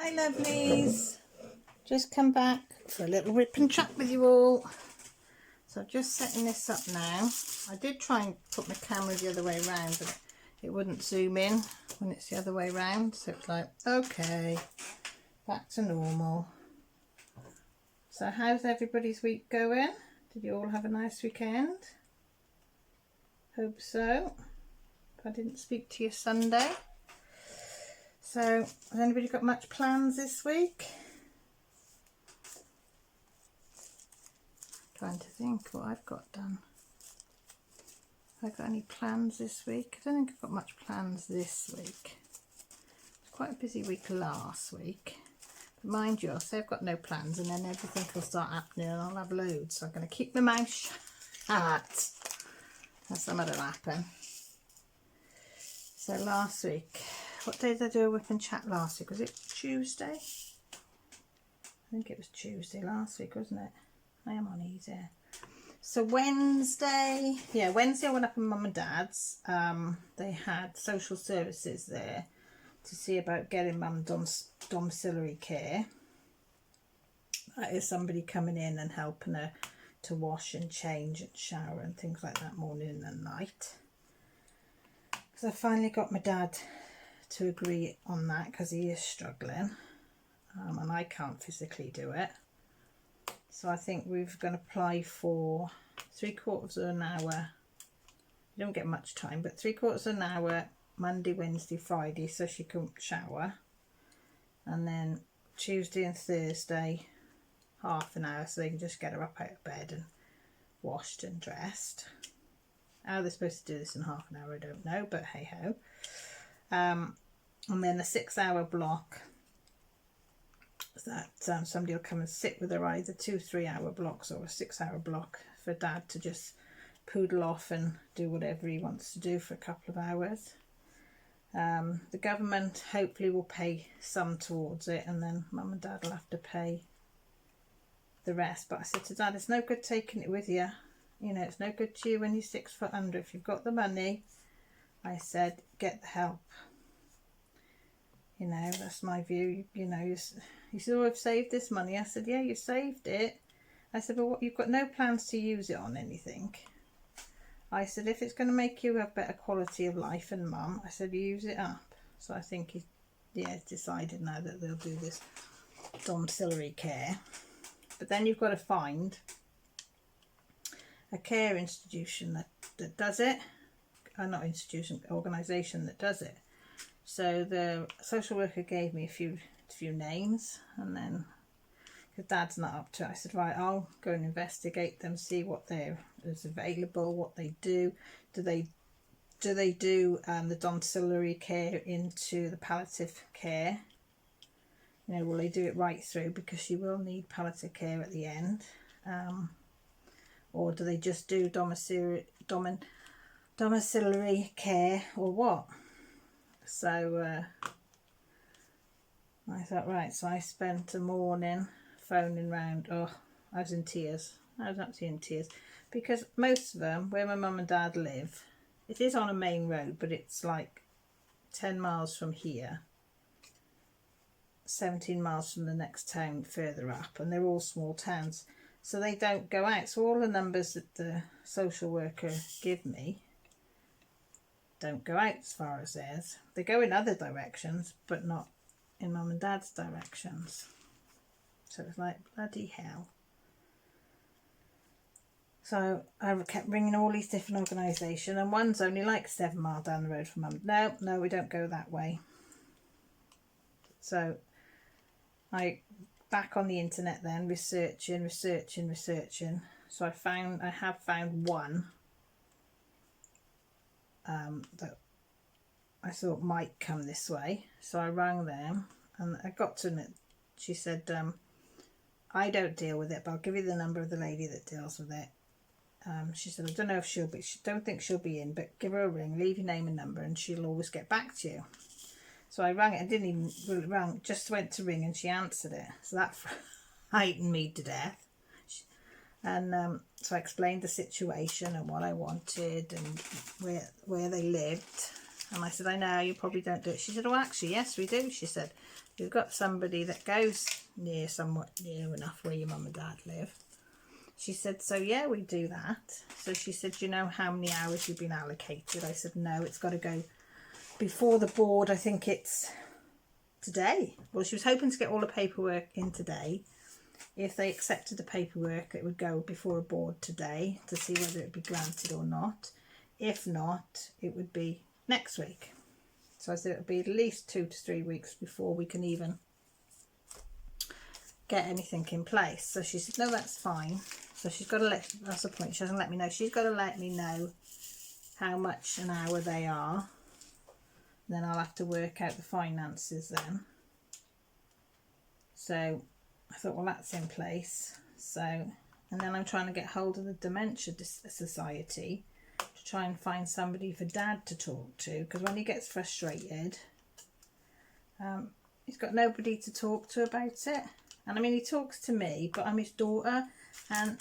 Hi lovelies, just come back for a little rip and chat with you all. So I'm just setting this up now. I did try and put my camera the other way around, but it wouldn't zoom in when it's the other way around, so it's like, okay, back to normal. So how's everybody's week going? Did you all have a nice weekend? Hope so. If I didn't speak to you Sunday. So has anybody got much plans this week? Trying to think what I've got done. Have I got any plans this week? I don't think I've got much plans this week. It's quite a busy week last week. But mind you, I'll say I've got no plans and then everything will start happening and I'll have loads. So I'm going to keep my mouth shut. That's some of it'll happen. So last week, what day did I do a whip and chat last week? Was it Tuesday? I think it was Tuesday last week, wasn't it? I am on easy. So Wednesday, Wednesday I went up in Mum and Dad's. They had social services there to see about getting Mum domiciliary care. That is somebody coming in and helping her to wash and change and shower and things like that morning and night. So I finally got my dad to agree on that because he is struggling and I can't physically do it. So I think we're going to apply for 3/4 of an hour. You don't get much time, but 3/4 of an hour Monday, Wednesday, Friday, so she can shower. And then Tuesday and Thursday, half an hour, so they can just get her up out of bed and washed and dressed. How they're supposed to do this in half an hour, I don't know, but hey ho. And then a 6-hour block that somebody will come and sit with her, either 2 3-hour blocks or a 6-hour block for Dad to just poodle off and do whatever he wants to do for a couple of hours. The government hopefully will pay some towards it and then Mum and Dad will have to pay the rest. But I said to Dad, it's no good taking it with you. You know, it's no good to you when you're 6 foot under. If you've got the money, I said, get the help. You know, that's my view. You know, you said, oh, I've saved this money. I said, yeah, you saved it. I said, but what, you've got no plans to use it on anything. I said, if it's going to make you have better quality of life and Mum, I said, use it up. So I think he, decided now that they'll do this domiciliary care. But then you've got to find a care institution that does it. Not institution, organisation that does it. So the social worker gave me a few names, and then because Dad's not up to it, I said, right, I'll go and investigate them, see what is available, what they do. Do they do the domiciliary care into the palliative care? You know, will they do it right through, because she will need palliative care at the end, or do they just do domiciliary care, or what? So I thought, right, so I spent a morning phoning round. Oh, I was in tears. I was absolutely in tears, because most of them, where my mum and dad live, it is on a main road, but it's like 10 miles from here, 17 miles from the next town further up, and they're all small towns, so they don't go out. So all the numbers that the social worker give me don't go out as far as theirs. They go in other directions, but not in Mum and Dad's directions. So it's like, bloody hell. So I kept ringing all these different organisations, and one's only like 7 miles down the road from Mum. No, we don't go that way. So I back on the internet then, researching. So I have found one that I thought might come this way. So I rang them and I got to it. She said, I don't deal with it, but I'll give you the number of the lady that deals with it. She said, I don't know if don't think she'll be in, but give her a ring, leave your name and number, and she'll always get back to you. So I rang it. I didn't even really ring, just went to ring and she answered it. So that frightened me to death. And so I explained the situation and what I wanted and where they lived. And I said, I know, you probably don't do it. She said, oh, actually, yes, we do. She said, we've got somebody that goes somewhat near enough where your mum and dad live. She said, so yeah, we do that. So she said, do you know how many hours you've been allocated? I said, no, it's got to go before the board. I think it's today. Well, she was hoping to get all the paperwork in today. If they accepted the paperwork, it would go before a board today to see whether it would be granted or not. If not, it would be next week. So I said it would be at least 2 to 3 weeks before we can even get anything in place. So she said, no, that's fine. So she's got to that's the point, she hasn't let me know. She's got to let me know how much an hour they are. Then I'll have to work out the finances then. So I thought, well, that's in place. So, and then I'm trying to get hold of the Dementia Society to try and find somebody for Dad to talk to, because when he gets frustrated, he's got nobody to talk to about it. And I mean, he talks to me, but I'm his daughter, and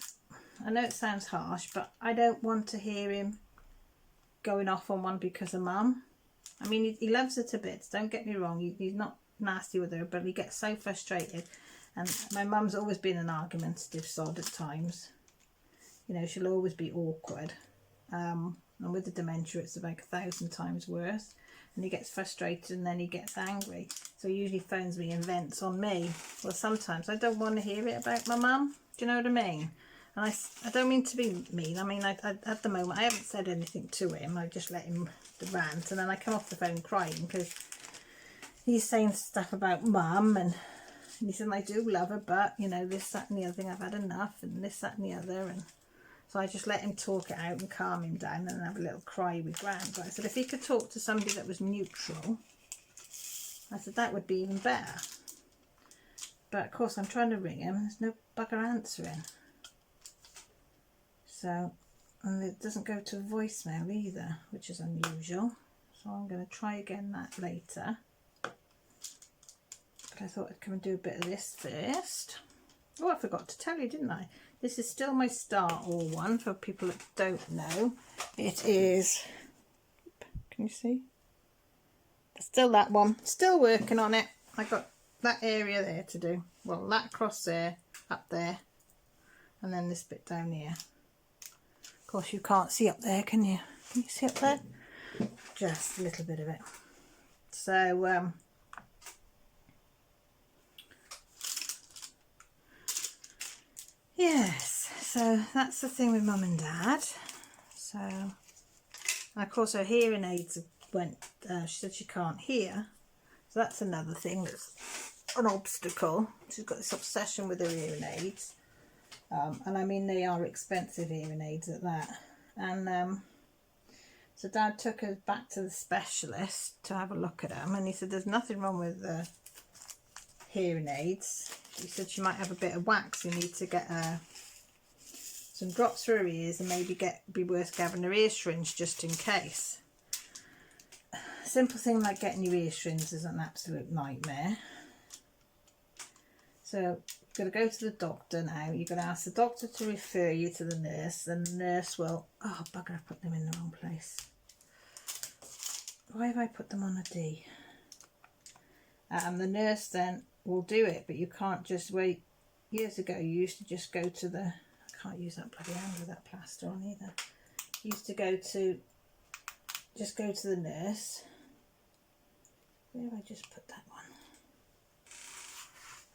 I know it sounds harsh, but I don't want to hear him going off on one because of Mum. I mean, he loves her to bits, don't get me wrong, he's not nasty with her, but he gets so frustrated. And my mum's always been an argumentative sod at times. You know, she'll always be awkward. And with the dementia, it's about 1,000 times worse. And he gets frustrated and then he gets angry. So he usually phones me and vents on me. Well, sometimes I don't want to hear it about my mum. Do you know what I mean? And I don't mean to be mean. I mean, I at the moment, I haven't said anything to him. I just let him rant. And then I come off the phone crying because he's saying stuff about Mum. And he said, I do love her, but, you know, this, that and the other thing, I've had enough, and this, that and the other. And so I just let him talk it out and calm him down and have a little cry with Gran. But I said, if he could talk to somebody that was neutral, I said, that would be even better. But, of course, I'm trying to ring him, and there's no bugger answering. So, and it doesn't go to voicemail either, which is unusual. So I'm going to try again that later. I thought I'd come and do a bit of this first. Oh, I forgot to tell you, didn't I? This is still my Star All one for people that don't know. It is, can you see? Still that one. Still working on it. I got that area there to do. Well, that across there, up there, and then this bit down here. Of course, you can't see up there, can you? Can you see up there? Just a little bit of it. So, yes, so that's the thing with Mum and Dad. So, and of course her hearing aids went, she said she can't hear. So that's another thing that's an obstacle. She's got this obsession with her hearing aids. And I mean, they are expensive hearing aids at that. And so Dad took her back to the specialist to have a look at them. And he said, there's nothing wrong with the hearing aids. He said she might have a bit of wax. You need to get some drops for her ears and maybe be worth having her ear syringe just in case. A simple thing like getting your ear syringe is an absolute nightmare. So you've got to go to the doctor now. You've got to ask the doctor to refer you to the nurse, and the nurse will, oh bugger, I put them in the wrong place. Why have I put them on a D? The nurse then will do it, but you can't just wait. Years ago you used to just go to the, I can't use that bloody hand with that plaster on either. You used to just go to the nurse. Where have I just put that one?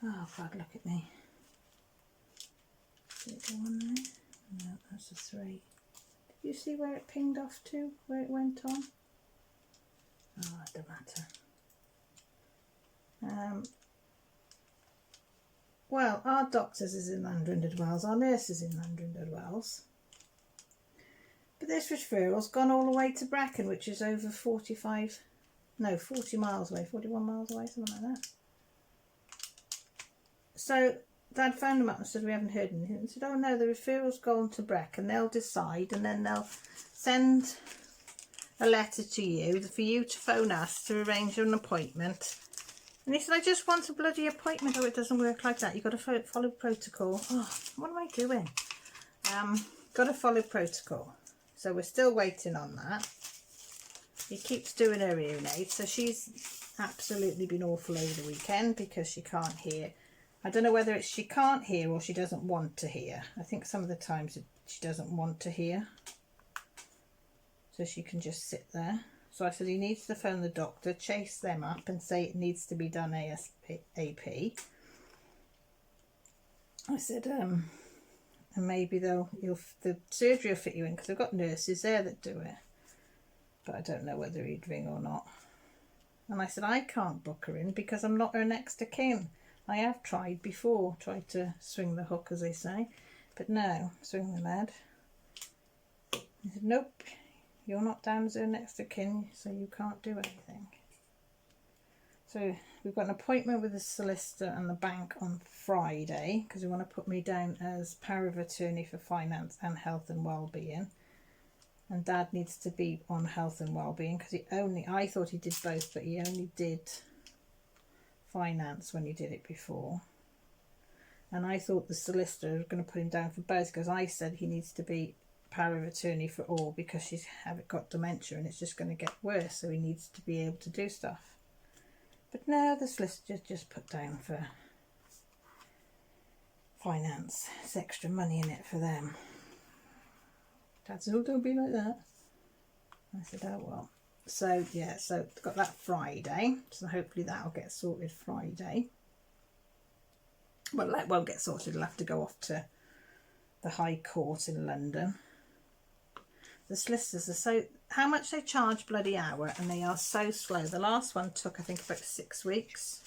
Oh God, look at me. Did it go on there? No, that's a 3. Did you see where it pinged off to? Where it went on? Oh, it doesn't matter. Well, our doctors is in Landrinded Wells, our nurse is in Landrinded Wells. But this referral's gone all the way to Brecon, which is over 40 miles away, 41 miles away, something like that. So Dad phoned them up and said, we haven't heard anything. And said, oh no, the referral's gone to Brecon, they'll decide and then they'll send a letter to you for you to phone us to arrange an appointment. And he said, I just want a bloody appointment. Oh, it doesn't work like that. You've got to follow protocol. Oh, what am I doing? Got to follow protocol. So we're still waiting on that. he keeps doing her hearing aid, so she's absolutely been awful over the weekend because she can't hear. I don't know whether it's she can't hear or she doesn't want to hear. I think some of the times she doesn't want to hear, so she can just sit there. So I said he needs to phone the doctor, chase them up and say it needs to be done ASAP. I said, and maybe the surgery will fit you in, because I've got nurses there that do it. But I don't know whether he'd ring or not. And I said, I can't book her in because I'm not her next of kin. I have tried before, tried to swing the hook, as they say. But no, swing the lead. He said, nope, you're not down as her next of kin, so you can't do anything. So we've got an appointment with the solicitor and the bank on Friday, because we want to put me down as power of attorney for finance and health and well-being. And Dad needs to be on health and well-being because I thought he did both, but he only did finance when he did it before. And I thought the solicitor was going to put him down for both, because I said he needs to be power of attorney for all because she's got dementia and it's just going to get worse, so he needs to be able to do stuff. But no, the solicitor just put down for finance. It's extra money in it for them. Dad said, oh, don't be like that. I said, oh well. So yeah, so got that Friday, so hopefully that'll get sorted Friday. Well, that won't get sorted, it'll have to go off to the High Court in London. The solicitors are so, how much they charge bloody hour, and they are so slow. The last one took, I think, about 6 weeks.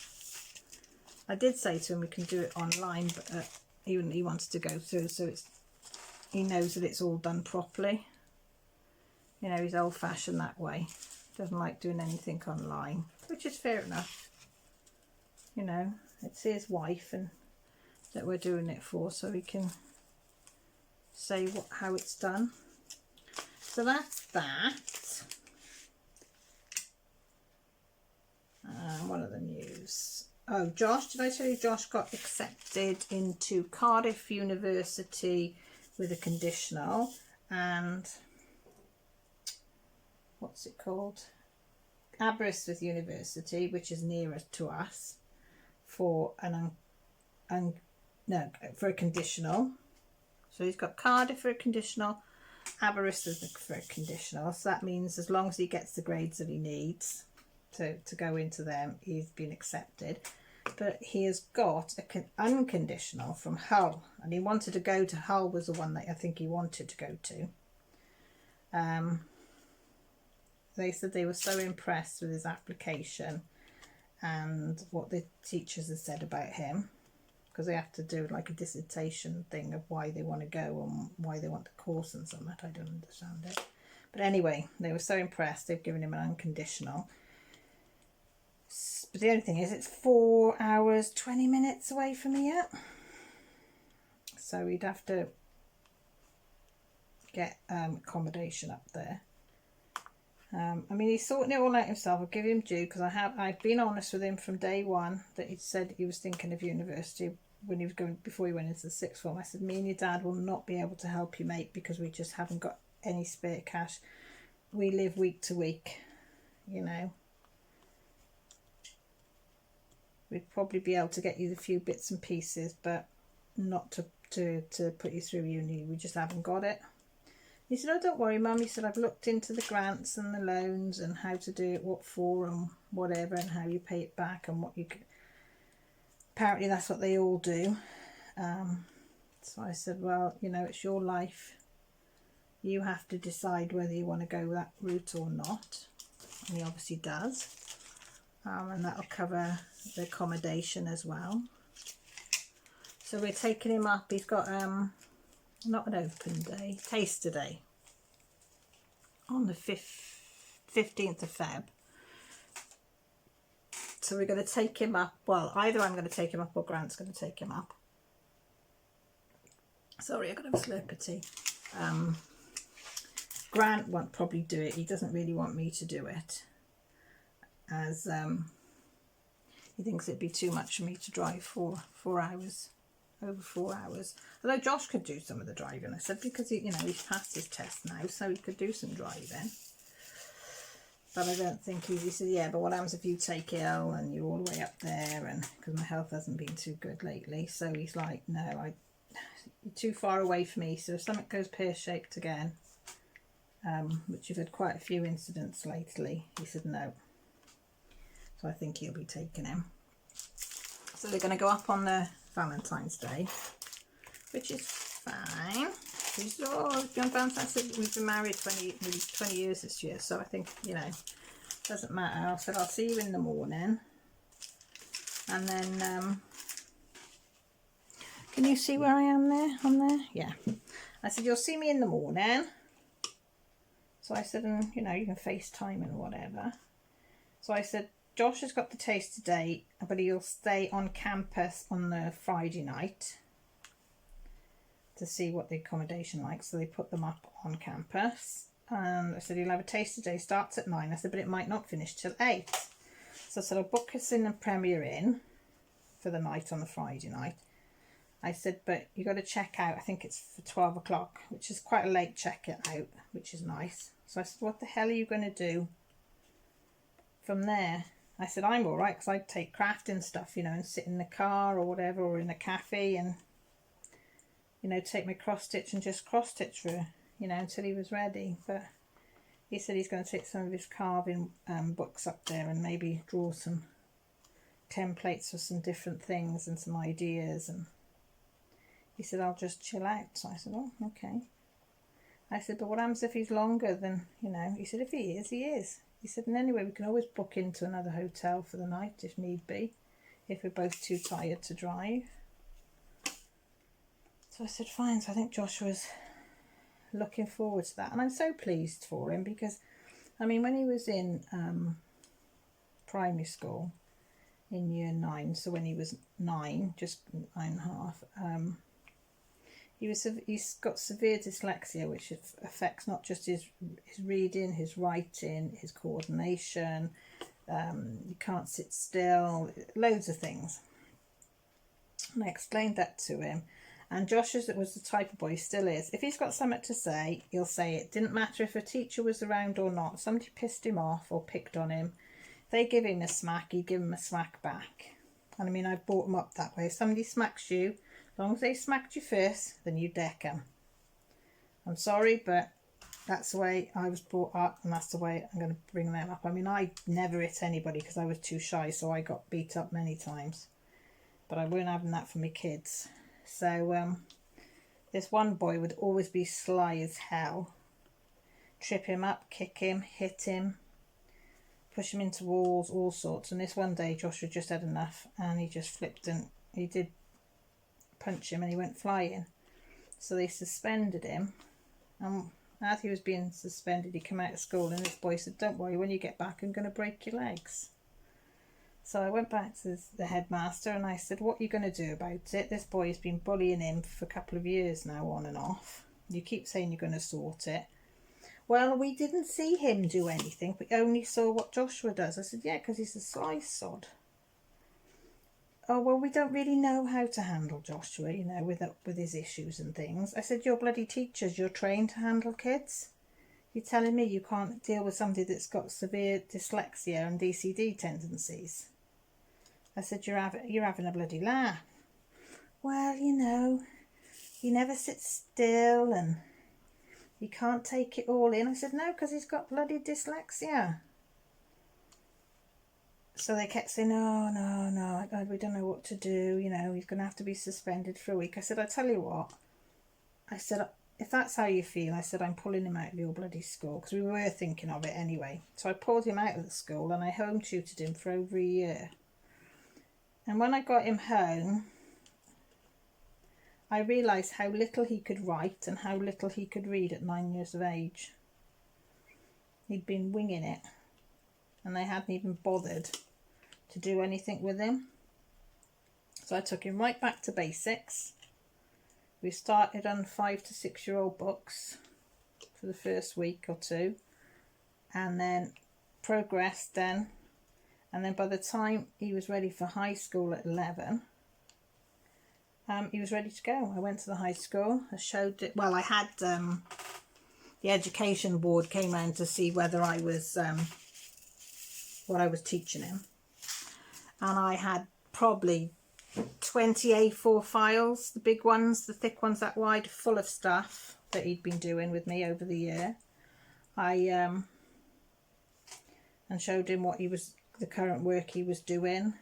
I did say to him we can do it online, but he wants to go through, so he knows that it's all done properly. You know, he's old-fashioned that way. Doesn't like doing anything online, which is fair enough. You know, it's his wife and that we're doing it for, so he can say how it's done. So that's that. What other news? Oh, Josh, did I tell you Josh got accepted into Cardiff University with a conditional, and what's it called? Aberystwyth University, which is nearer to us, for for a conditional. So he's got Cardiff for a conditional, Aberystwyth for a conditional. So that means as long as he gets the grades that he needs to go into them, he's been accepted. But he has got an unconditional from Hull, and he wanted to go to Hull, was the one that I think he wanted to go to. They said they were so impressed with his application and what the teachers had said about him, because they have to do like a dissertation thing of why they want to go and why they want the course and something. I don't understand it. But anyway, they were so impressed, they've given him an unconditional. But the only thing is, it's 4 hours 20 minutes away from here, so he'd have to get accommodation up there. I mean, he's sorting it all out himself. I'll give him due, because I've been honest with him from day one that he said he was thinking of university when he was going, before he went into the sixth form. I said, me and your dad will not be able to help you, mate, because we just haven't got any spare cash. We live week to week, you know. We'd probably be able to get you a few bits and pieces, but not to put you through uni. We just haven't got it. He said, oh, don't worry, Mum. He said, I've looked into the grants and the loans and how to do it, what for and whatever, and how you pay it back and what you could. Apparently that's what they all do. So I said, well, you know, it's your life. You have to decide whether you want to go that route or not. And he obviously does. And that'll cover the accommodation as well. So we're taking him up. He's got not an open day, taster day on the 15th of Feb. So we're going to take him up. Well, either I'm going to take him up or Grant's going to take him up. Sorry, I've got a slurp of tea. Grant won't probably do it. He doesn't really want me to do it, as he thinks it'd be too much for me to drive for 4 hours, over 4 hours. Although Josh could do some of the driving, I said, because he, you know, he's passed his test now, so he could do some driving. but I don't think he said, yeah, but what happens if you take ill and you're all the way up there, and because my health hasn't been too good lately. So he's like, no, you're too far away from me. So if something goes pear-shaped again, which you've had quite a few incidents lately, he said no. So I think he'll be taking him. So they're going to go up on the Valentine's Day, which is fine. We've been married 20 years this year, so I think, you know, doesn't matter. I said I'll see you in the morning, and then can you see where I am there on there? Yeah. I said you'll see me in the morning. So I said, and you know, you can FaceTime and whatever. So I said Josh has got the taster date, but he'll stay on campus on the Friday night to see what the accommodation like. So they put them up on campus, and I said he'll have a taster day, starts at 9. I said but it might not finish till 8. So I said I'll book us in and Premier Inn for the night on the Friday night. I said but you got to check out, I think it's for 12 o'clock, which is quite a late check out, which is nice. So I said what the hell are you going to do from there? I said I'm all right, because I'd take crafting stuff, you know, and sit in the car or whatever, or in a cafe, and you know, take my cross stitch and just cross stitch for, you know, until he was ready. But he said he's going to take some of his carving books up there and maybe draw some templates for some different things and some ideas. And he said I'll just chill out. So I said, oh, okay. I said, but what happens if he's longer than, you know? He said if he is, he is. He said, and anyway, we can always book into another hotel for the night if need be, if we're both too tired to drive. So I said, fine. So I think Josh was looking forward to that. And I'm so pleased for him, because, I mean, when he was in primary school in year 9, so when he was 9, just 9.5, he's got severe dyslexia, which affects not just his reading, his writing, his coordination. You can't sit still, loads of things. And I explained that to him. And Josh was the type of boy, he still is. If he's got something to say, he'll say it. Didn't matter if a teacher was around or not. Somebody pissed him off or picked on him. If they give him a smack, he'd give him a smack back. And I mean, I've brought him up that way. If somebody smacks you, as long as they smacked you first, then you deck them. I'm sorry, but that's the way I was brought up, and that's the way I'm going to bring them up. I mean, I never hit anybody because I was too shy, so I got beat up many times. But I weren't having that for my kids. So this one boy would always be sly as hell. Trip him up, kick him, hit him, push him into walls, all sorts. And this one day Joshua just had enough, and he just flipped, and he did punch him and he went flying. So they suspended him, and as he was being suspended, he came out of school, and this boy said, don't worry, when you get back I'm going to break your legs. So I went back to the headmaster and I said, what are you going to do about it? This boy has been bullying him for a couple of years now, on and off. You keep saying you're going to sort it. Well, we didn't see him do anything. We only saw what Joshua does. I said, yeah, because he's a sly sod. Oh, well, we don't really know how to handle Joshua, you know, with his issues and things. I said, you're bloody teachers. You're trained to handle kids. You're telling me you can't deal with somebody that's got severe dyslexia and DCD tendencies. I said, you're having a bloody laugh. Well, you know, he never sits still and he can't take it all in. I said, no, because he's got bloody dyslexia. So they kept saying, no, we don't know what to do. You know, he's going to have to be suspended for a week. I said, I tell you what. I said, if that's how you feel, I said, I'm pulling him out of your bloody school, because we were thinking of it anyway. So I pulled him out of the school and I home tutored him for over a year. And when I got him home, I realised how little he could write and how little he could read at 9 years of age. He'd been winging it, and they hadn't even bothered to do anything with him. So I took him right back to basics. We started on 5 to 6 year old books for the first week or two, and then progressed then. And then by the time he was ready for high school at 11, he was ready to go. I went to the high school. I showed it. Well, I had the education board came around to see whether I was what I was teaching him. And I had probably 20 A4 files, the big ones, the thick ones that wide, full of stuff that he'd been doing with me over the year. And showed him what the current work he was doing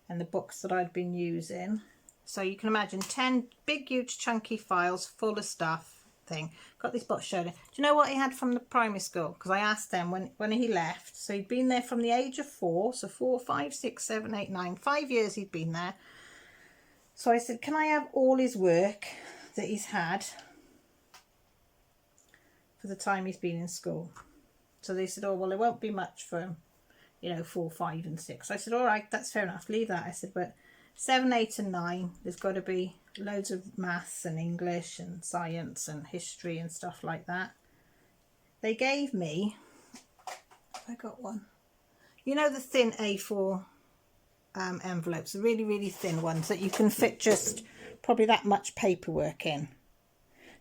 and the books that I'd been using. So you can imagine 10 big, huge, chunky files full of stuff thing. Got this box showing. Do you know what he had from the primary school? Because I asked him when he left. So he'd been there from the age of 4. So 4, 5, 6, 7, 8, 9. 5 years he'd been there. So I said, can I have all his work that he's had for the time he's been in school? So they said, oh, well, it won't be much for him, you know, 4, 5 and 6. I said, all right, that's fair enough, leave that. I said, but 7, 8 and 9, there's got to be loads of maths and English and science and history and stuff like that. They gave me, I got one, you know, the thin A4 envelopes, the really, really thin ones that you can fit just probably that much paperwork in.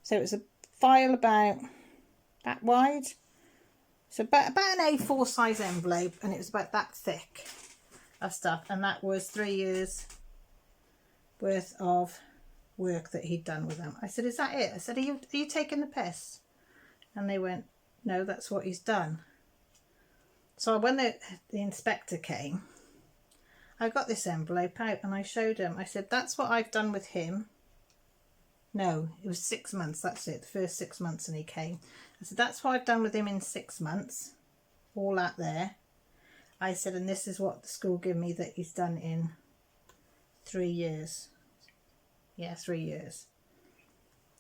So it was a file about that wide. So about an A4 size envelope, and it was about that thick of stuff, and that was 3 years worth of work that he'd done with them. I said, is that it? I said, are you taking the piss? And they went, no, that's what he's done. So when the inspector came, I got this envelope out and I showed him. I said, that's what I've done with him. No, it was 6 months, that's it, the first 6 months, and he came. I said, that's what I've done with him in 6 months, all that there. I said, and this is what the school gave me that he's done in 3 years. Yeah, 3 years.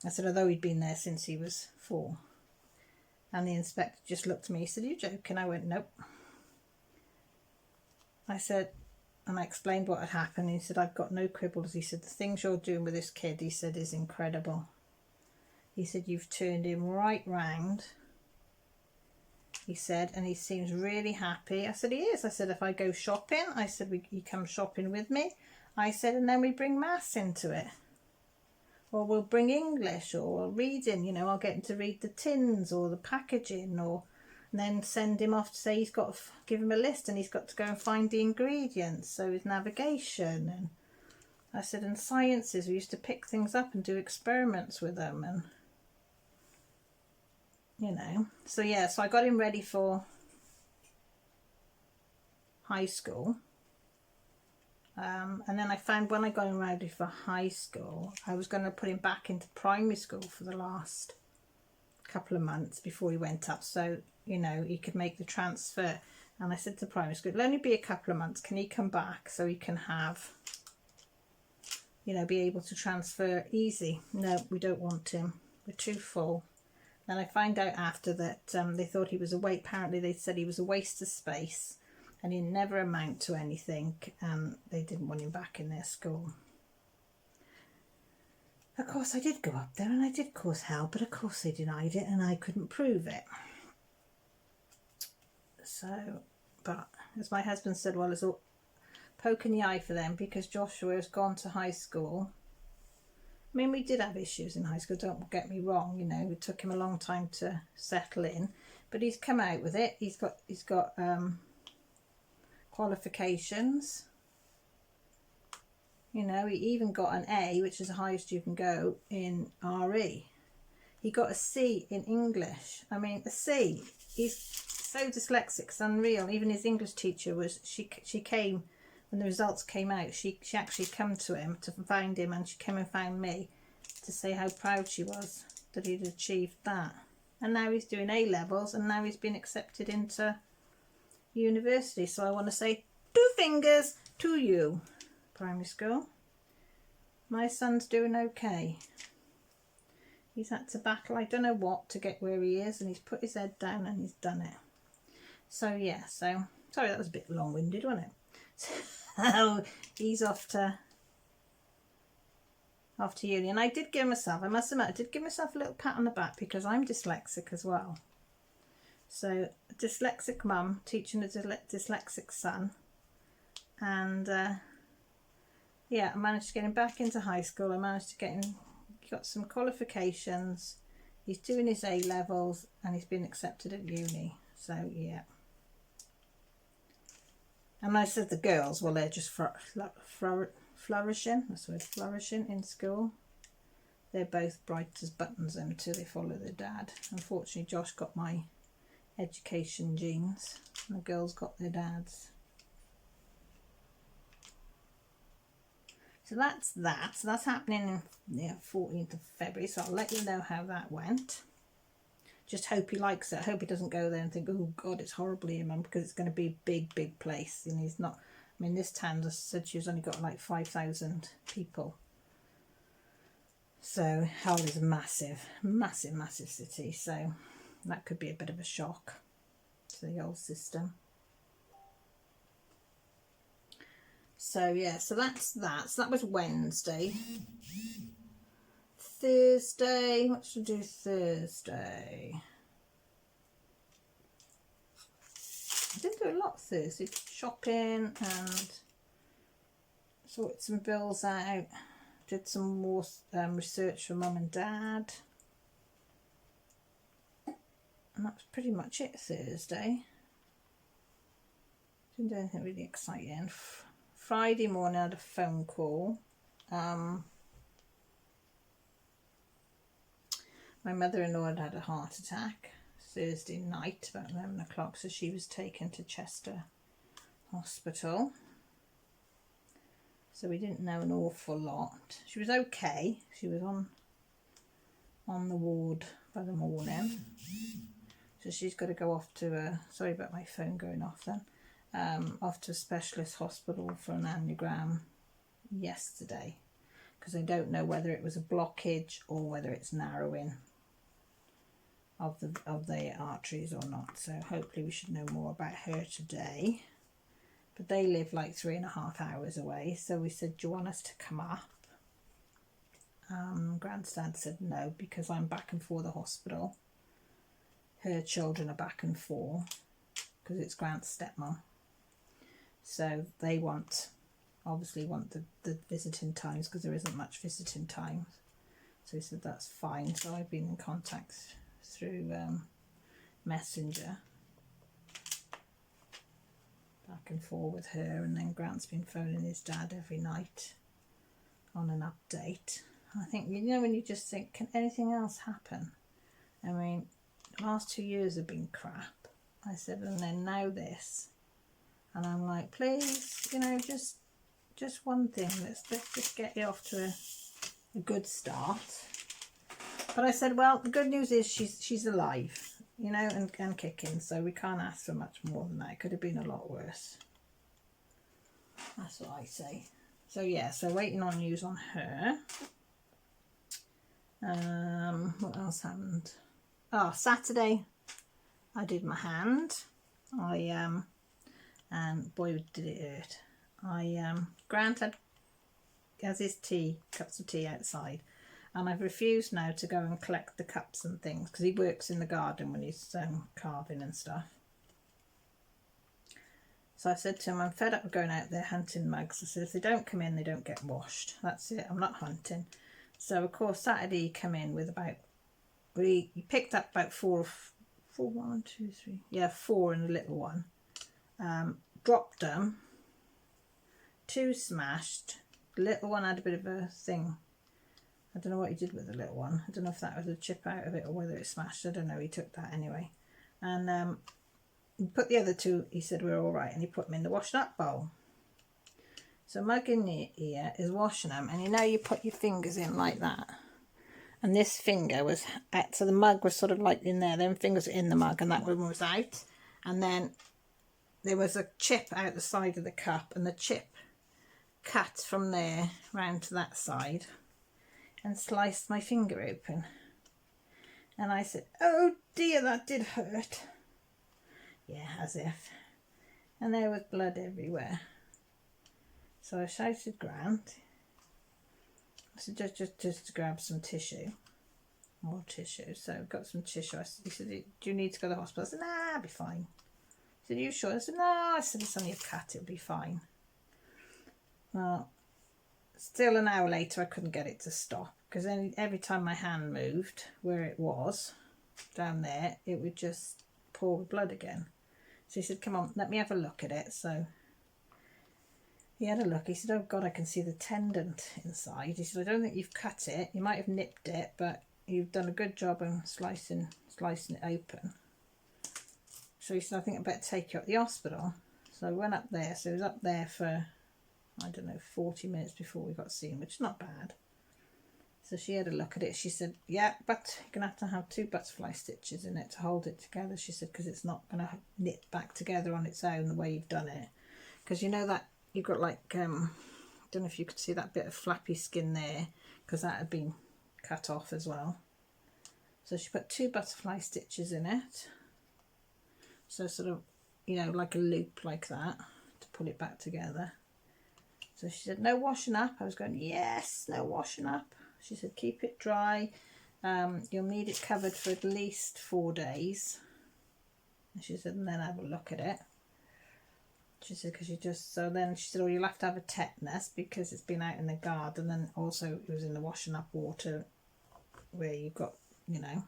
I said, although he'd been there since he was 4. And the inspector just looked at me, he said, are you joking? I went, nope. I said, and I explained what had happened. He said, I've got no quibbles. He said, the things you're doing with this kid, he said, is incredible. He said, you've turned him right round. He said, and he seems really happy. I said, he is. I said, if I go shopping, I said, he comes shopping with me. I said, and then we bring maths into it. Or we'll bring English or reading, you know, I'll get him to read the tins or the packaging, or and then send him off to say he's got to give him a list and he's got to go and find the ingredients, so his navigation. And I said, in sciences we used to pick things up and do experiments with them, and you know, so yeah, so I got him ready for high school. And then I found when I got him ready for high school, I was going to put him back into primary school for the last couple of months before he went up, so you know he could make the transfer. And I said to primary school, it'll only be a couple of months, can he come back so he can have, you know, be able to transfer easy? No, we don't want him, we're too full. And I find out after that they thought he was a waste. Apparently they said he was a waste of space and he'd never amount to anything, and they didn't want him back in their school. Of course I did go up there and I did cause hell, but of course they denied it and I couldn't prove it. So, but as my husband said, well, it's all poke in the eye for them because Joshua has gone to high school. I mean, we did have issues in high school, don't get me wrong, you know, it took him a long time to settle in, but he's come out with it. He's got qualifications, you know, he even got an A, which is the highest you can go in RE. He got a C in English. I mean, a C. He's so dyslexic, it's unreal. Even his English teacher was, she came, when the results came out, she actually come to him to find him, and she came and found me to say how proud she was that he'd achieved that. And now he's doing A-levels, and now he's been accepted into university. So I want to say 2 fingers to you, primary school. My son's doing okay. He's had to battle I don't know what to get where he is, and he's put his head down and he's done it. So yeah, so sorry that was a bit long-winded, wasn't it? So he's off to uni, and I did give myself, I must admit, I did give myself a little pat on the back because I'm dyslexic as well. So a dyslexic mum teaching a dyslexic son, and yeah, I managed to get him back into high school. I managed to get him, he got some qualifications, he's doing his A-levels and he's been accepted at uni. So yeah, And I said the girls, well, they're just flourishing, that's the word, flourishing in school. They're both bright as buttons until they follow their dad. Unfortunately, Josh got my education genes and the girls got their dads. So that's that. So that's happening in 14th of February. So I'll let you know how that went. Just hope he likes it. I hope he doesn't go there and think, oh God, it's horrible here, Mum, because it's going to be a big, big place. And he's not, I mean, this town, just said she's only got like 5,000 people. So Hull is a massive, massive, massive city. So that could be a bit of a shock to the old system. So yeah, so that's that. So that was Wednesday. Thursday, what should I do Thursday? I didn't do a lot Thursday. Shopping and sorted some bills out. Did some more research for Mum and Dad. And that was pretty much it Thursday. Didn't do anything really exciting. Friday morning I had a phone call. My mother-in-law had had a heart attack Thursday night, about 11 o'clock, so she was taken to Chester Hospital. So we didn't know an awful lot. She was okay. She was on the ward by the morning. So she's got to go off to a, sorry about my phone going off then, off to a specialist hospital for an angiogram yesterday, because I don't know whether it was a blockage or whether it's narrowing of the arteries or not. So hopefully we should know more about her today. But they live like 3.5 hours away, so we said, do you want us to come up? Granddad said no, because I'm back and forth the hospital. Her children are back and forth because it's Grant's stepmom. So they obviously want the visiting times, because there isn't much visiting times. So he said that's fine. So I've been in contact through Messenger, back and forth with her, and then Grant's been phoning his dad every night on an update. I think, you know, when you just think, can anything else happen? I mean, the last 2 years have been crap. I said, and then now this. And I'm like, please, you know, just one thing. Let's just get you off to a good start. But I said, well, the good news is she's alive, you know, and kicking. So we can't ask for much more than that. It could have been a lot worse. That's what I say. So yeah, so waiting on news on her. What else happened? Oh, Saturday I did my hand. And boy did it hurt. Grant has his cups of tea outside, and I've refused now to go and collect the cups and things, because he works in the garden when he's carving and stuff. So I said to him, I'm fed up of going out there hunting mugs. I said, if they don't come in, they don't get washed. That's it. I'm not hunting. So of course Saturday he came in with he picked up about four, 1, 2, 3, yeah, 4 and a little one. Dropped them, 2 smashed. The little one had a bit of a thing. I don't know what he did with the little one. I don't know if that was a chip out of it or whether it smashed. I don't know. He took that anyway. And he put the other 2, he said we're all right, and he put them in the washed up bowl. So Mug in here is washing them, and you know you put your fingers in like that. And this finger was, so the mug was sort of like in there, then fingers were in the mug, and that one was out. And then there was a chip out the side of the cup, and the chip cut from there round to that side and sliced my finger open. And I said, oh dear, that did hurt. Yeah, as if. And there was blood everywhere. So I shouted Grant. I said, just to grab some tissue. More tissue. So I got some tissue. He said, do you need to go to the hospital? I said, nah, I'll be fine. He said, are you sure? I said, no. I said, it's only a cut, it'll be fine. Well, still an hour later I couldn't get it to stop, because every time my hand moved where it was down there, it would just pour with blood again. So he said, come on, let me have a look at it. So He had a look. He said, oh God, I can see the tendon inside. He said, I don't think you've cut it. You might have nipped it, but you've done a good job on slicing it open. So he said, I think I better take you up to the hospital. So I went up there. So he was up there for, I don't know, 40 minutes before we got seen, which is not bad. So she had a look at it. She said, yeah, but you're going to have 2 butterfly stitches in it to hold it together. She said, because it's not going to knit back together on its own the way you've done it. Because you know that you've got like, I don't know if you could see that bit of flappy skin there, because that had been cut off as well. So she put 2 butterfly stitches in it. So sort of, you know, like a loop like that to pull it back together. So she said, no washing up. I was going, yes, no washing up. She said, keep it dry. You'll need it covered for at least 4 days. And she said, and then have a look at it. She said, because you just, so then she said, oh, you'll have to have a tetanus because it's been out in the garden, and also it was in the washing up water where you got, you know.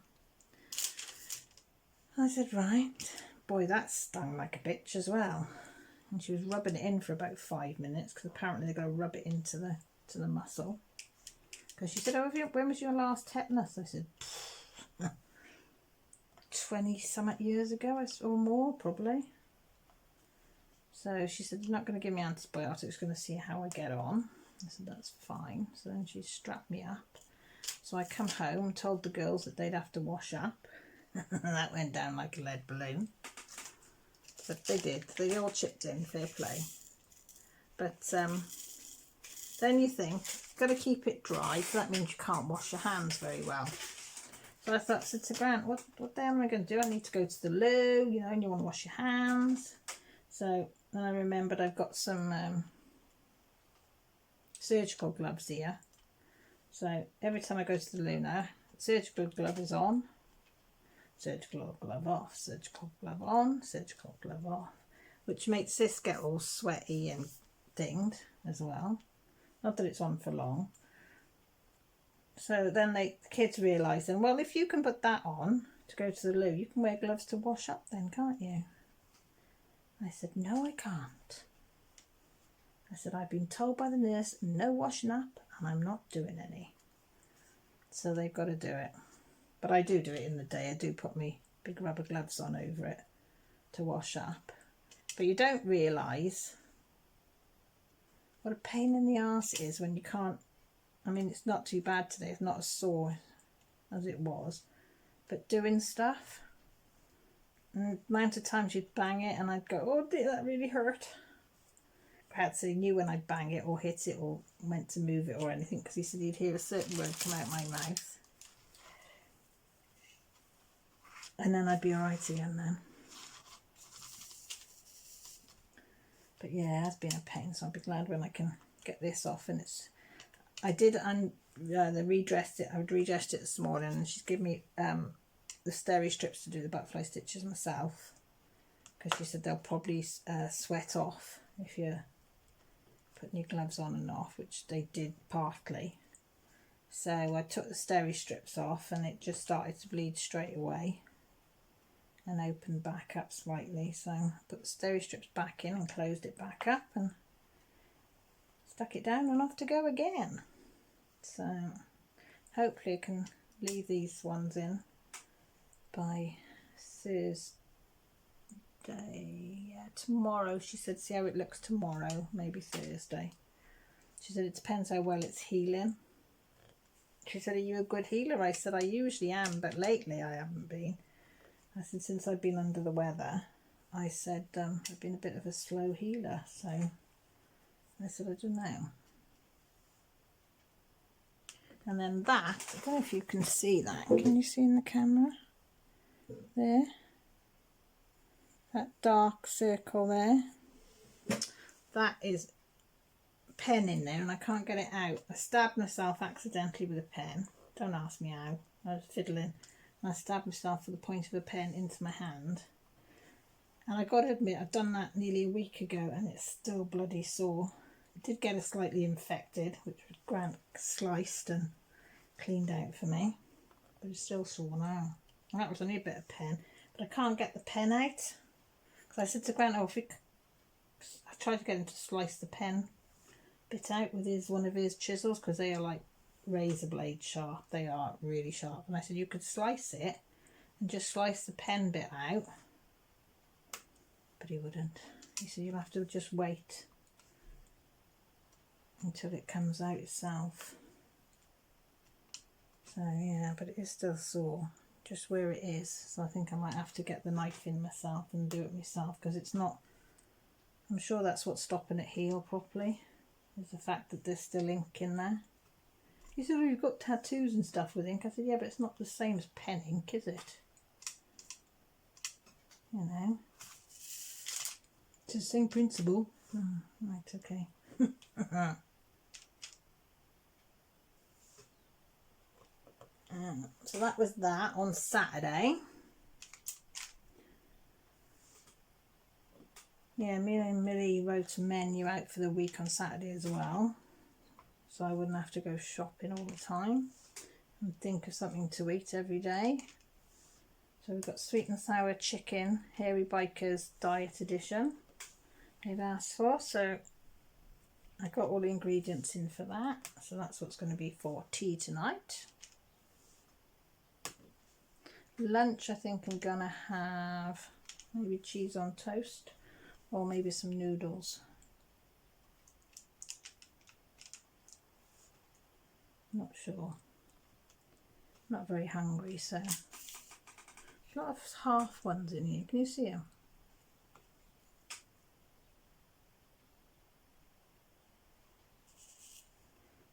I said, right. Boy, that stung like a bitch as well. And she was rubbing it in for about 5 minutes, because apparently they've got to rub it into the muscle. Because she said, oh, when was your last tetanus? I said, 20-something years ago or more, probably. So she said, you're not going to give me antibiotics, going to see how I get on. I said, that's fine. So then she strapped me up. So I come home, told the girls that they'd have to wash up. That went down like a lead balloon. But they did. They all chipped in, fair play. But then you think, got to keep it dry, so that means you can't wash your hands very well. So I thought, said to Grant, what the hell am I going to do? I need to go to the loo, you know, and you want to wash your hands. So then I remembered I've got some surgical gloves here. So every time I go to the loo now, surgical glove is on, surgical glove off, surgical glove on, surgical glove off, which makes this get all sweaty and dinged as well. Not that it's on for long. So then the kids realise then, well, if you can put that on to go to the loo, you can wear gloves to wash up then, can't you? I said, no, I can't. I said, I've been told by the nurse, no washing up, and I'm not doing any. So they've got to do it. But I do it in the day. I do put my big rubber gloves on over it to wash up. But you don't realise what a pain in the arse it is when you can't. I mean, it's not too bad today. It's not as sore as it was. But doing stuff, and the amount of times you'd bang it and I'd go, oh dear, that really hurt. Perhaps he knew when I'd bang it or hit it or went to move it or anything, because he said he'd hear a certain word come out my mouth. And then I'd be alright again then. But yeah, it has been a pain, so I'll be glad when I can get this off. And I did redressed it. I would redressed it this morning, and she's given me the steri strips to do the butterfly stitches myself, because she said they'll probably sweat off if you're putting your gloves on and off, which they did partly. So I took the steri strips off, and it just started to bleed straight away and opened back up slightly. So I put the steri strips back in and closed it back up and stuck it down, and off to go again. So hopefully I can leave these ones in by Thursday. Yeah, tomorrow. She said, see how it looks tomorrow, maybe Thursday. She said it depends how well it's healing. She said, are you a good healer? I said, I usually am, but lately I haven't been. I said, since I've been under the weather, I said, I've been a bit of a slow healer. So I said, I don't know. And then that, I don't know if you can see that. Can you see in the camera? There. That dark circle there. That is a pen in there, and I can't get it out. I stabbed myself accidentally with a pen. Don't ask me how. I was fiddling, and I stabbed myself with the point of a pen into my hand. And I got to admit, I've done that nearly a week ago, and it's still bloody sore. It did get slightly infected, which Grant sliced and cleaned out for me, but it's still sore now. And that was only a bit of pen, but I can't get the pen out. Because I said to Grant, oh, I tried to get him to slice the pen bit out with one of his chisels, because they are like razor blade sharp. They are really sharp. And I said you could slice it and just slice the pen bit out, but he wouldn't. He said you'll have to just wait until it comes out itself. So yeah, but it is still sore just where it is, so I think I might have to get the knife in myself and do it myself, because it's not, I'm sure that's what's stopping it heal properly, is the fact that there's still ink in there. He said, oh, you've got tattoos and stuff with ink. I said, yeah, but it's not the same as pen ink, is it? You know, it's the same principle. Oh, right, okay. So that was that on Saturday. Yeah, me and Millie wrote a menu out for the week on Saturday as well, so I wouldn't have to go shopping all the time and think of something to eat every day. So we've got sweet and sour chicken, Hairy Bikers Diet Edition they've asked for, so I got all the ingredients in for that. So that's what's going to be for tea tonight. Lunch, I think I'm going to have maybe cheese on toast or maybe some noodles. Not sure. Not very hungry, so a lot of half ones in here. Can you see them?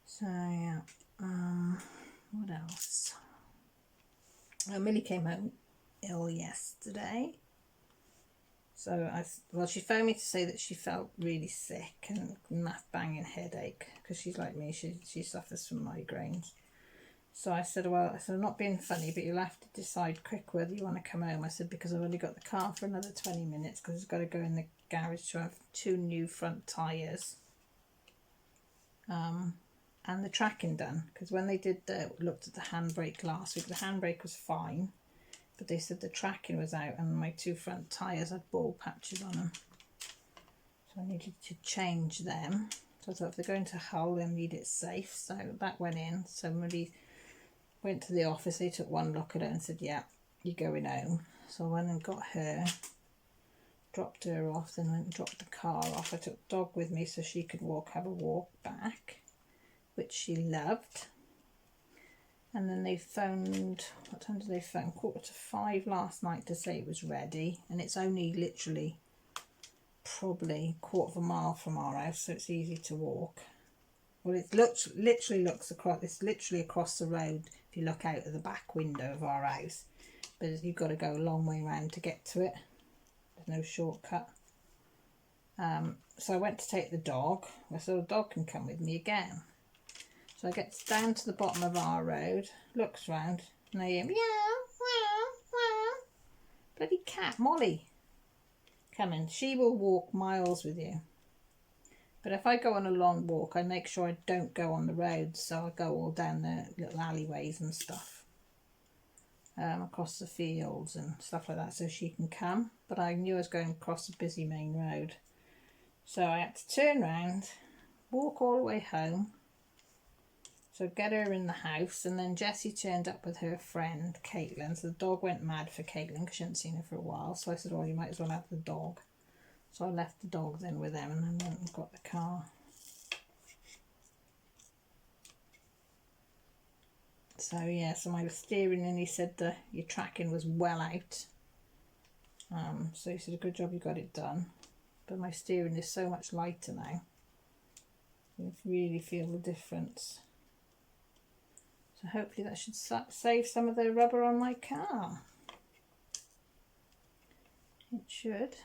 So yeah, what else? Millie came home ill yesterday, so she phoned me to say that she felt really sick and banging headache, because she's like me, she suffers from migraines. So I said, well, I'm not being funny, but you'll have to decide quick whether you want to come home. I said, because I've only got the car for another 20 minutes, because I've got to go in the garage to have 2 new front tyres. And the tracking done, because when they looked at the handbrake last week, the handbrake was fine, but they said the tracking was out and my 2 front tyres had ball patches on them, so I needed to change them. So I thought if they're going to Hull, they'll need it safe, so that went in. So Millie went to the office, they took one look at her and said, yeah, you're going home. So I went and got her, dropped her off, then went and dropped the car off. I took the dog with me so she could have a walk back, which she loved. And then they phoned, what time did they phone? 4:45 last night to say it was ready, and it's only literally probably a quarter of a mile from our house, so it's easy to walk. Well, it literally looks across, it's literally across the road if you look out of the back window of our house, but you've got to go a long way round to get to it. There's no shortcut. So I went to take the dog, so the dog can come with me again. So I get down to the bottom of our road, looks round, and I hear meow, meow, meow. Bloody cat, Molly, coming. She will walk miles with you. But if I go on a long walk, I make sure I don't go on the road, so I go all down the little alleyways and stuff, across the fields and stuff like that, so she can come. But I knew I was going across a busy main road, so I had to turn round, walk all the way home. So get her in the house, and then Jessie turned up with her friend Caitlin. So the dog went mad for Caitlin because she hadn't seen her for a while. So I said, well, you might as well have the dog. So I left the dog then with them and then went and got the car. So yeah, so my steering, and he said your tracking was well out. So he said, a good job you got it done. But my steering is so much lighter now. You really feel the difference. So hopefully that should save some of the rubber on my car. It should.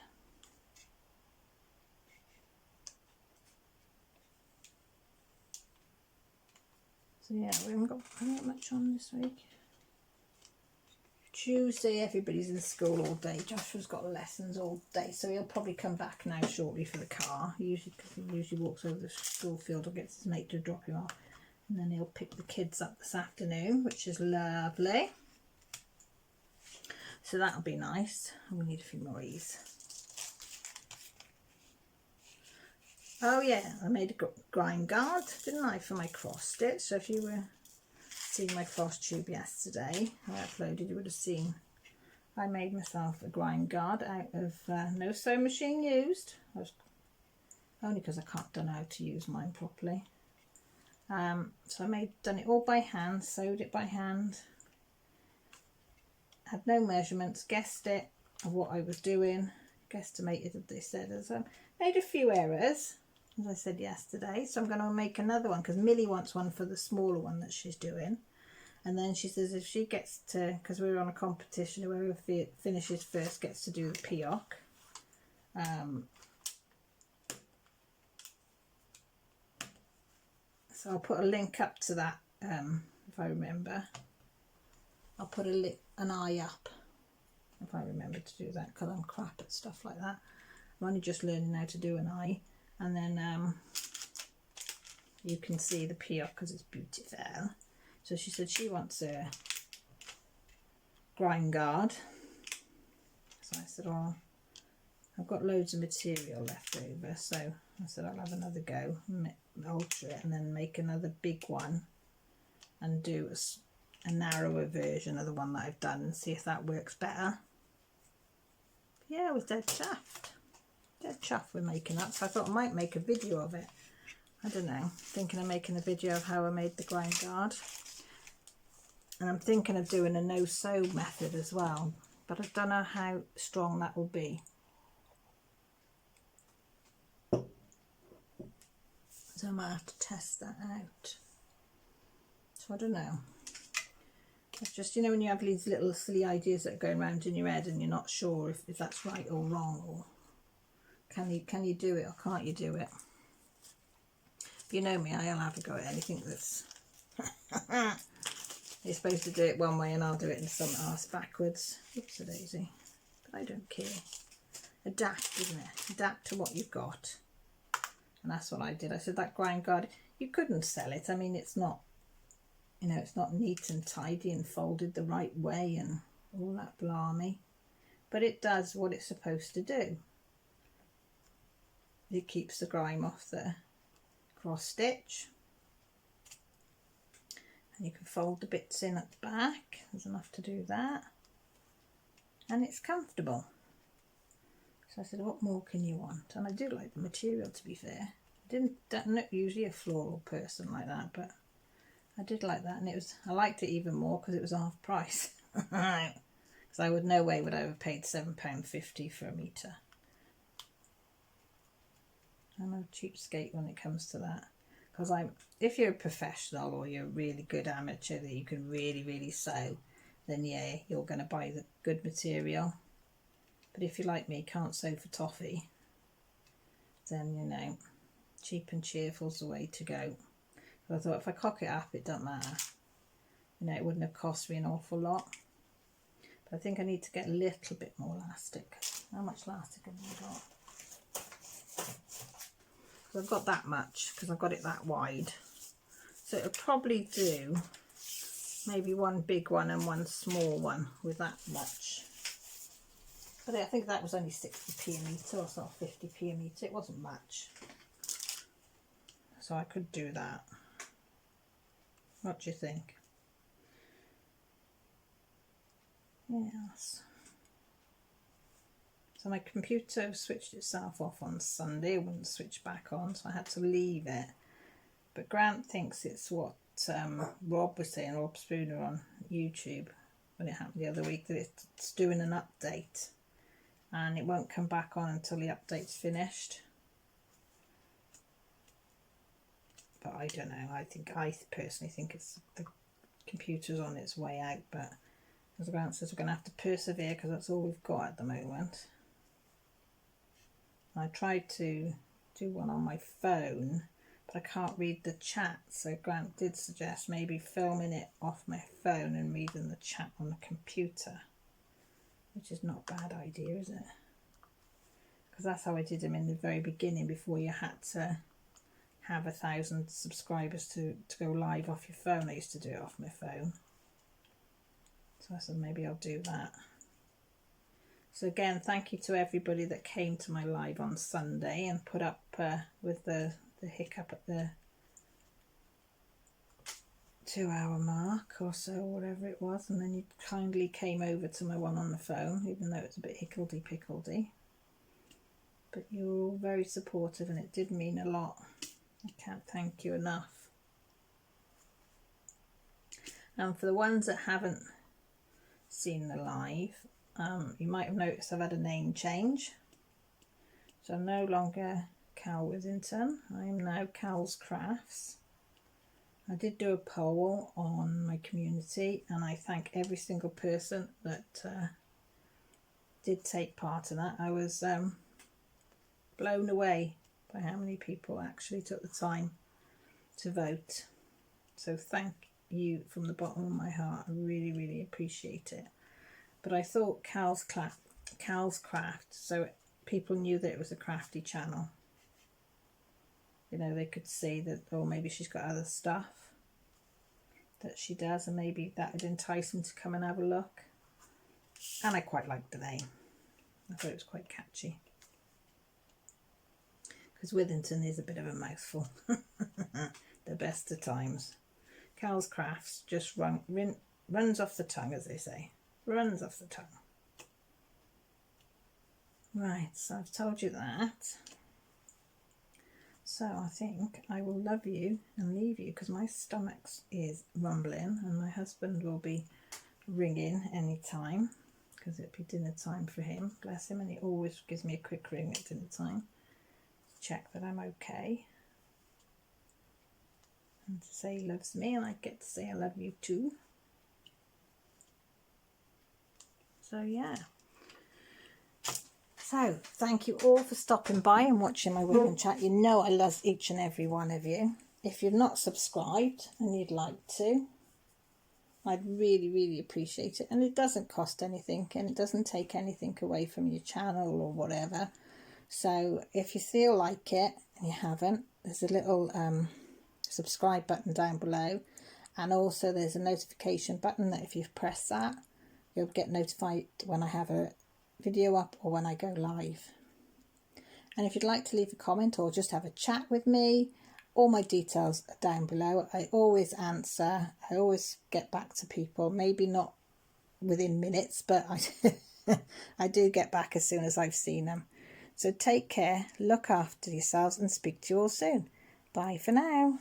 So yeah, we haven't got much on this week. Tuesday, everybody's in school all day. Joshua's got lessons all day, so he'll probably come back now shortly for the car. He usually walks over the school field or gets his mate to drop him off. And then he'll pick the kids up this afternoon, which is lovely. So that'll be nice. We need a few more of these. Oh yeah, I made a grind guard, didn't I, for my cross stitch. So if you were seeing my cross tube yesterday, I uploaded, you would have seen I made myself a grind guard out of no sewing machine used. Only because I don't know how to use mine properly. So I done it all by hand, sewed it by hand. Had no measurements, guessed it of what I was doing, guesstimated, as they said. Made a few errors, as I said yesterday. So I'm going to make another one because Millie wants one for the smaller one that she's doing. And then she says if she gets to, because we're on a competition, whoever finishes first gets to do the peoc. So I'll put a link up to that if I remember. I'll put an eye up if I remember to do that, because I'm crap at stuff like that. I'm only just learning how to do an eye. And then you can see the peoc because it's beautiful. So she said she wants a grind guard. So I said, oh, I've got loads of material left over. So I said I'll have another go, alter it, and then make another big one and do a narrower version of the one that I've done and see if that works better. Yeah, I was dead chuffed with making that. So I thought I might make a video of it. I don't know, thinking of making a video of how I made the grind guard. And I'm thinking of doing a no-sew method as well, but I don't know how strong that will be. So I might have to test that out. So I don't know. It's just, you know, when you have these little silly ideas that are going around in your head and you're not sure if that's right or wrong, or can you do it or can't you do it? If you know me, I'll have a go at anything that's... You're supposed to do it one way and I'll do it in some arse backwards. Oops a daisy. But I don't care. Adapt, isn't it? Adapt to what you've got. And that's what I did. I said that grind guard, you couldn't sell it. I mean, it's not, you know, it's not neat and tidy and folded the right way and all that blarmy. But it does what it's supposed to do. It keeps the grime off the cross stitch. And you can fold the bits in at the back. There's enough to do that. And it's comfortable. So I said, what more can you want? And I do like the material, to be fair. I'm not usually a floral person like that, but I did like that. And I liked it even more because it was half price. Because I would no way would I have paid £7.50 for a metre. I'm a cheapskate when it comes to that. Because if you're a professional or you're a really good amateur that you can really sew, then yeah, you're going to buy the good material. But if you're like me, can't sew for toffee, then, you know, cheap and cheerful's the way to go. So I thought if I cock it up, it doesn't matter. You know, it wouldn't have cost me an awful lot. But I think I need to get a little bit more elastic. How much elastic have I got? So I've got that much because I've got it that wide. So it'll probably do maybe one big one and one small one with that much. But I think that was only 60p a metre or sort of 50p a metre. It wasn't much. So I could do that. What do you think? Yes. So my computer switched itself off on Sunday. It wouldn't switch back on, so I had to leave it. But Grant thinks it's what Rob was saying, Rob Spooner on YouTube, when it happened the other week, that it's doing an update. And it won't come back on until the update's finished. But I don't know. I personally think it's the computer's on its way out. But as Grant says, we're going to have to persevere because that's all we've got at the moment. I tried to do one on my phone, but I can't read the chat. So Grant did suggest maybe filming it off my phone and reading the chat on the computer, which is not a bad idea, is it? Because that's how I did them in the very beginning, before you had to have 1,000 subscribers to go live off your phone. I used to do it off my phone. So I said maybe I'll do that. So again, thank you to everybody that came to my live on Sunday and put up with the hiccup at the 2-hour mark or so, whatever it was, and then you kindly came over to my one on the phone, even though it's a bit hickledy-pickledy. But you were all very supportive, and it did mean a lot. I can't thank you enough. And for the ones that haven't seen the live, you might have noticed I've had a name change. So I'm no longer Cal Withington. I am now Cal's Crafts. I did do a poll on my community, and I thank every single person that did take part in that. I was blown away by how many people actually took the time to vote. So thank you from the bottom of my heart. I really, really appreciate it. But I thought Cal's Craft, so people knew that it was a crafty channel. You know, they could see that, or maybe she's got other stuff that she does, and maybe that would entice them to come and have a look. And I quite liked the name. I thought it was quite catchy. Because Withington is a bit of a mouthful. The best of times. Cal's Crafts just runs off the tongue, as they say. Runs off the tongue. Right, so I've told you that. So I think I will love you and leave you, because my stomach is rumbling and my husband will be ringing any time, because it'll be dinner time for him, bless him, and he always gives me a quick ring at dinner time to check that I'm okay and to say he loves me, and I get to say I love you too. So yeah. So, thank you all for stopping by and watching my Wip and Chat. You know I love each and every one of you. If you've not subscribed and you'd like to, I'd really, really appreciate it. And it doesn't cost anything, and it doesn't take anything away from your channel or whatever. So, if you feel like it and you haven't, there's a little subscribe button down below. And also there's a notification button that if you press that, you'll get notified when I have a video up or when I go live. And if you'd like to leave a comment or just have a chat with me, all my details are down below. I always answer. I always get back to people, maybe not within minutes, but I do get back as soon as I've seen them. So take care, look after yourselves, and speak to you all soon. Bye for now.